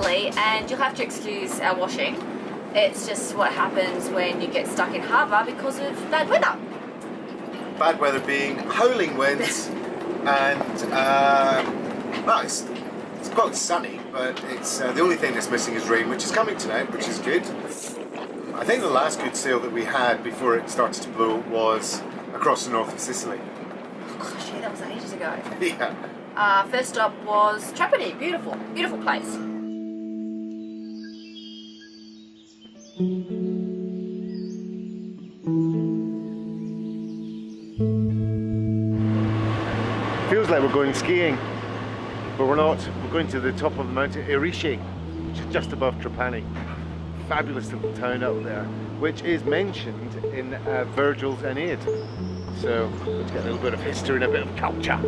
Sicily, and you'll have to excuse our washing. It's just what happens when you get stuck in harbour because of bad weather. Bad weather being howling winds and well, it's quite sunny, but it's the only thing that's missing is rain, which is coming tonight, which is good. I think the last good sail that we had before it started to blow was across the north of Sicily. Oh gosh, yeah, that was ages ago. Yeah. First stop was Trapani. Beautiful, beautiful place. Feels like we're going skiing, but we're not. We're going to the top of the mountain Erice, which is just above Trapani. Fabulous little town up there, which is mentioned in Virgil's Aeneid. So let's get a little bit of history and a bit of culture.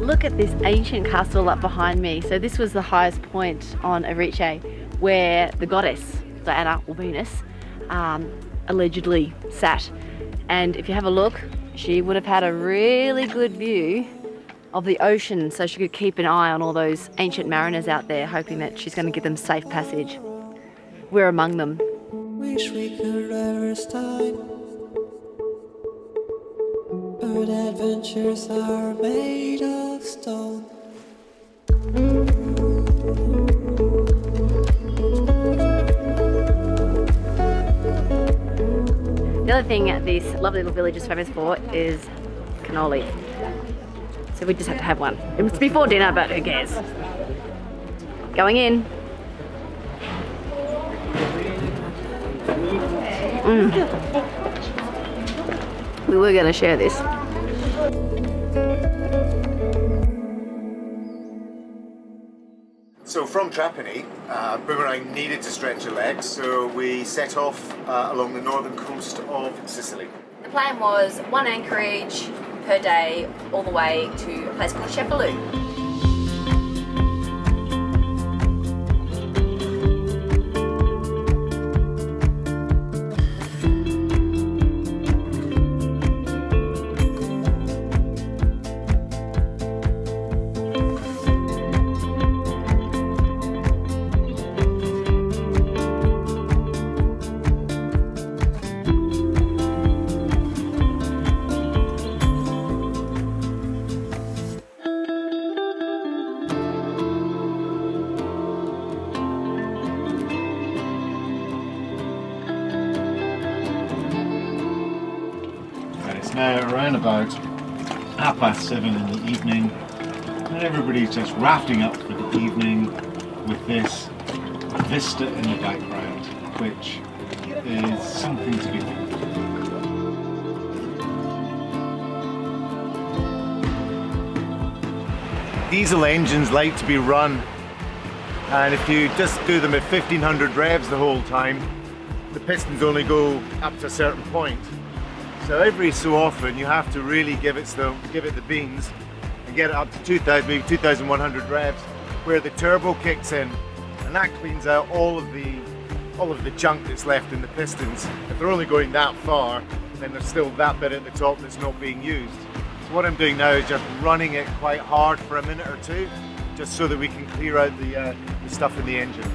Look at this ancient castle up behind me. So this was the highest point on Erice, where the goddess Diana or Venus allegedly sat. And if you have a look, she would have had a really good view of the ocean, so she could keep an eye on all those ancient mariners out there, hoping that she's going to give them safe passage. We're among them. Wish we could reverse time, but adventures are made of stone. The other thing this lovely little village is famous for is cannoli. So we just have to have one. It's before dinner, but who cares? Going in. We were going to share this. So from Trapani, Boomerang needed to stretch her legs, so we set off along the northern coast of Sicily. The plan was one anchorage per day all the way to a place called Cefalù. Now around about 7:30 in the evening, and everybody's just rafting up for the evening with this vista in the background, which is something to behold. Diesel engines like to be run, and if you just do them at 1500 revs the whole time, the pistons only go up to a certain point. So every so often you have to really give it the beans and get it up to 2000, maybe 2100 revs, where the turbo kicks in, and that cleans out all of the junk that's left in the pistons. If they're only going that far, then there's still that bit at the top that's not being used. So what I'm doing now is just running it quite hard for a minute or two, just so that we can clear out the stuff in the engine.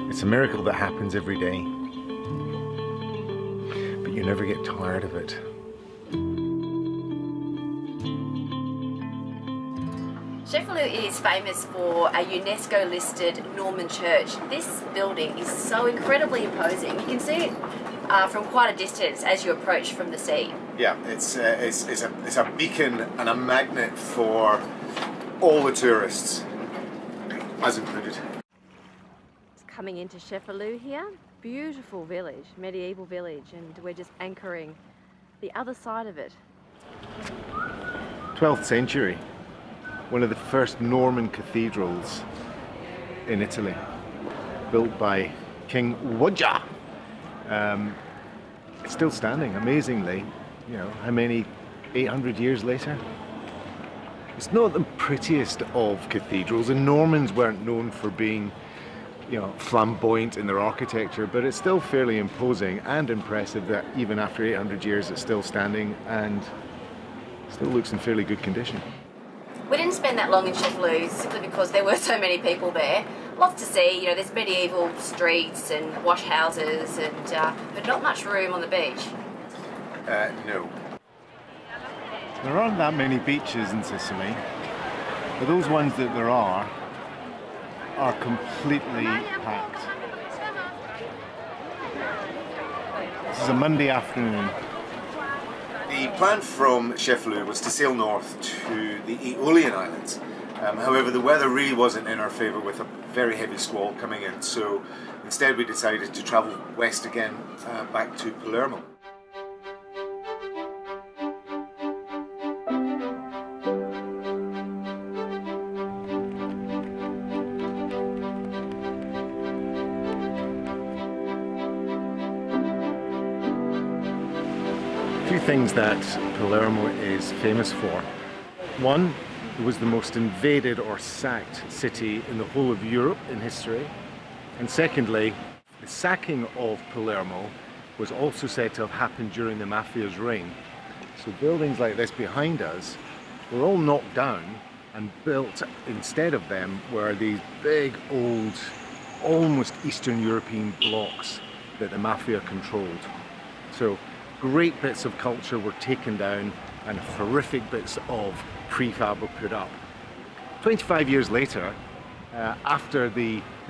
It's a miracle that happens every day, but you never get tired of it. Cefalù is famous for a UNESCO listed Norman church. This building is so incredibly imposing. You can see it from quite a distance as you approach from the sea. Yeah, it's a beacon and a magnet for all the tourists, us included. Coming into Snafu here, beautiful village, medieval village, and we're just anchoring the other side of it. 12th century, one of the first Norman cathedrals in Italy, built by King Wodja. It's still standing, amazingly. You know, how many, 800 years later? It's not the prettiest of cathedrals, and Normans weren't known for being, you know, flamboyant in their architecture, but it's still fairly imposing and impressive that even after 800 years it's still standing and still looks in fairly good condition. We didn't spend that long in Snafu simply because there were so many people there. Lots to see, you know, there's medieval streets and wash houses, and but not much room on the beach. No. There aren't that many beaches in Sicily, but those ones that there are completely packed. This is a Monday afternoon. The plan from Snafu was to sail north to the Aeolian Islands. However, the weather really wasn't in our favour with a very heavy squall coming in, so instead we decided to travel west again, back to Palermo. Two things that Palermo is famous for. One, it was the most invaded or sacked city in the whole of Europe in history. And secondly, the sacking of Palermo was also said to have happened during the Mafia's reign. So buildings like this behind us were all knocked down, and built instead of them were these big old, almost Eastern European blocks that the Mafia controlled. So great bits of culture were taken down and horrific bits of prefab were put up. 25 years later, after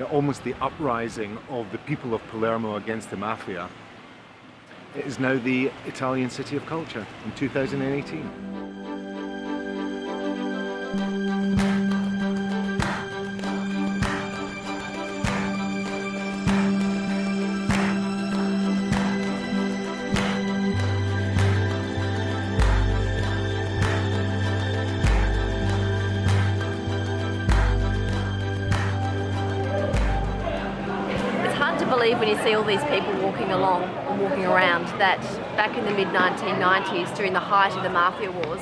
almost the uprising of the people of Palermo against the Mafia, it is now the Italian city of culture in 2018. When you see all these people walking along or walking around, that back in the mid-1990s, during the height of the Mafia wars,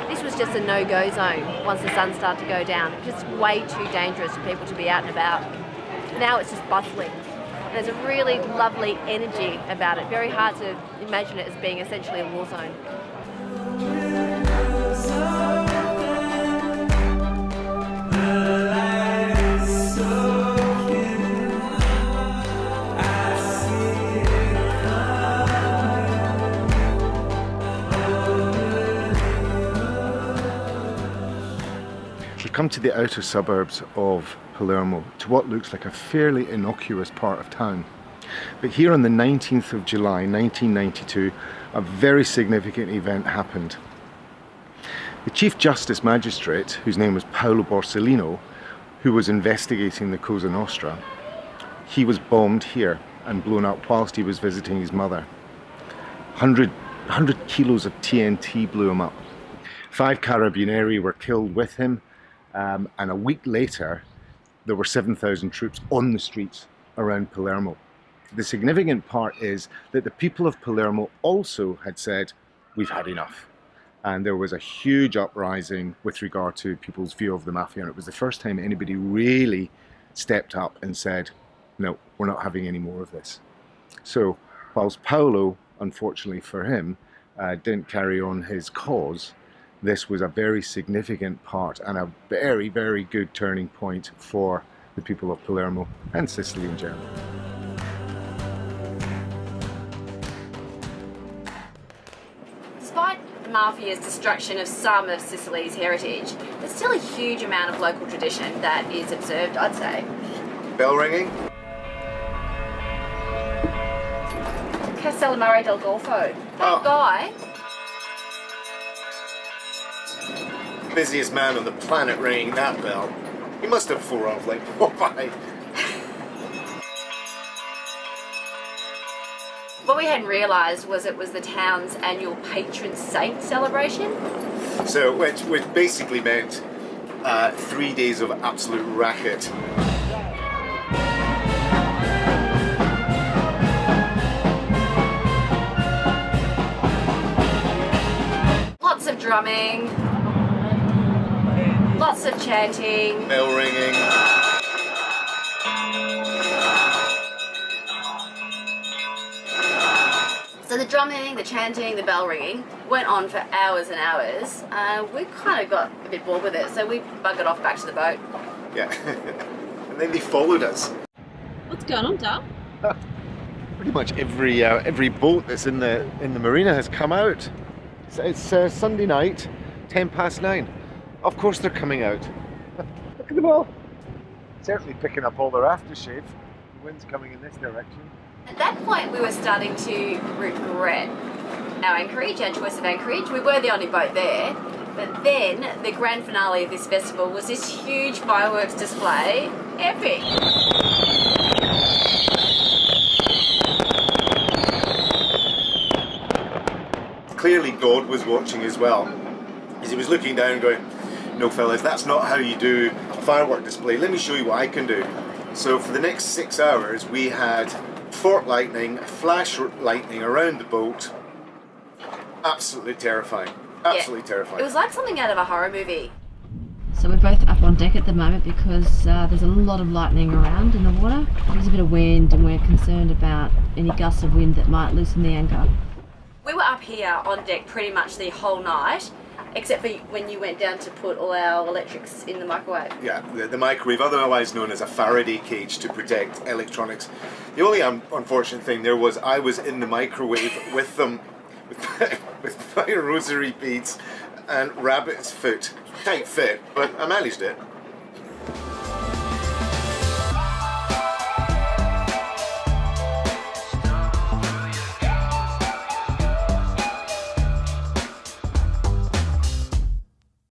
this was just a no-go zone once the sun started to go down. Just way too dangerous for people to be out and about. Now it's just bustling. And there's a really lovely energy about it. Very hard to imagine it as being essentially a war zone. Come to the outer suburbs of Palermo, to what looks like a fairly innocuous part of town. But here on the 19th of July 1992, a very significant event happened. The Chief Justice Magistrate, whose name was Paolo Borsellino, who was investigating the Cosa Nostra, he was bombed here and blown up whilst he was visiting his mother. 100 kilos of TNT blew him up. 5 carabinieri were killed with him. And a week later, there were 7,000 troops on the streets around Palermo. The significant part is that the people of Palermo also had said, we've had enough. And there was a huge uprising with regard to people's view of the Mafia. And it was the first time anybody really stepped up and said, no, we're not having any more of this. So whilst Paolo, unfortunately for him, didn't carry on his cause, this was a very significant part and a very, very good turning point for the people of Palermo and Sicily in general. Despite the Mafia's destruction of some of Sicily's heritage, there's still a huge amount of local tradition that is observed, I'd say. Bell ringing. Castellamare del Golfo. That guy. Busiest man on the planet ringing that bell. He must have 4 hours like Popeye. What we hadn't realised was it was the town's annual patron saint celebration. So, which basically meant 3 days of absolute racket. Lots of drumming, lots of chanting, Bell ringing. So the drumming, the chanting, the bell ringing went on for hours and hours. We kind of got a bit bored with it, so we buggered off back to the boat. Yeah. And then they followed us. What's going on, Dal? Pretty much every boat that's in the marina has come out. It's Sunday night, 9:10. Of course they're coming out. Look at them all. Certainly picking up all their aftershave. The wind's coming in this direction. At that point, we were starting to regret our anchorage, our choice of anchorage. We were the only boat there. But then, the grand finale of this festival was this huge fireworks display. Epic! Clearly God was watching as well. As he was looking down going, no fellas, that's not how you do a firework display. Let me show you what I can do. So for the next 6 hours, we had fork lightning, flash lightning around the boat. Absolutely terrifying. Absolutely terrifying. It was like something out of a horror movie. So we're both up on deck at the moment because there's a lot of lightning around in the water. There's a bit of wind and we're concerned about any gusts of wind that might loosen the anchor. We were up here on deck pretty much the whole night, except for when you went down to put all our electrics in the microwave. Yeah, the microwave, otherwise known as a Faraday cage to protect electronics. The only unfortunate thing there was I was in the microwave with them, with my rosary beads and rabbit's foot. Tight fit, but I managed it.